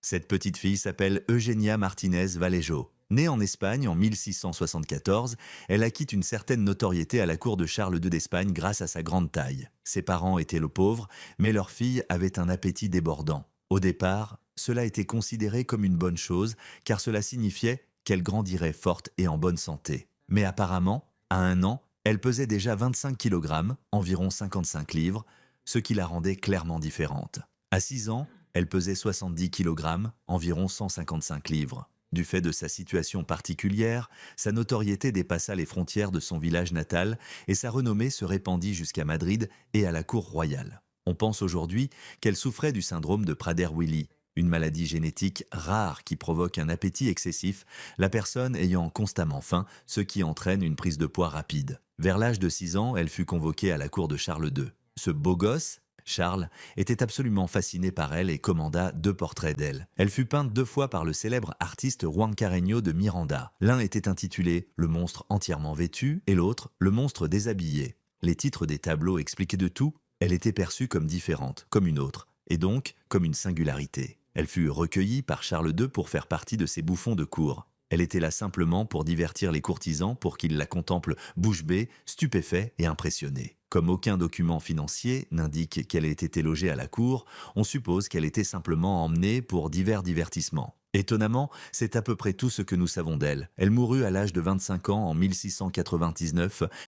Cette petite fille s'appelle Eugenia Martinez Vallejo. Née en Espagne en 1674, elle acquit une certaine notoriété à la cour de Charles II d'Espagne grâce à sa grande taille. Ses parents étaient le pauvre, mais leur fille avait un appétit débordant. Au départ, cela était considéré comme une bonne chose, car cela signifiait qu'elle grandirait forte et en bonne santé. Mais apparemment, à 1 an, elle pesait déjà 25 kg, environ 55 livres, ce qui la rendait clairement différente. À 6 ans, elle pesait 70 kg, environ 155 livres. Du fait de sa situation particulière, sa notoriété dépassa les frontières de son village natal et sa renommée se répandit jusqu'à Madrid et à la cour royale. On pense aujourd'hui qu'elle souffrait du syndrome de Prader-Willi, une maladie génétique rare qui provoque un appétit excessif, la personne ayant constamment faim, ce qui entraîne une prise de poids rapide. Vers l'âge de 6 ans, elle fut convoquée à la cour de Charles II. Ce beau gosse, Charles, était absolument fasciné par elle et commanda 2 portraits d'elle. Elle fut peinte 2 fois par le célèbre artiste Juan Carreño de Miranda. L'un était intitulé « Le monstre entièrement vêtu » et l'autre « Le monstre déshabillé ». Les titres des tableaux expliquaient de tout. Elle était perçue comme différente, comme une autre, et donc comme une singularité. Elle fut recueillie par Charles II pour faire partie de ses bouffons de cour. Elle était là simplement pour divertir les courtisans pour qu'ils la contemplent bouche bée, stupéfaits et impressionnés. Comme aucun document financier n'indique qu'elle ait été logée à la cour, on suppose qu'elle était simplement emmenée pour divers divertissements. Étonnamment, c'est à peu près tout ce que nous savons d'elle. Elle mourut à l'âge de 25 ans en 1699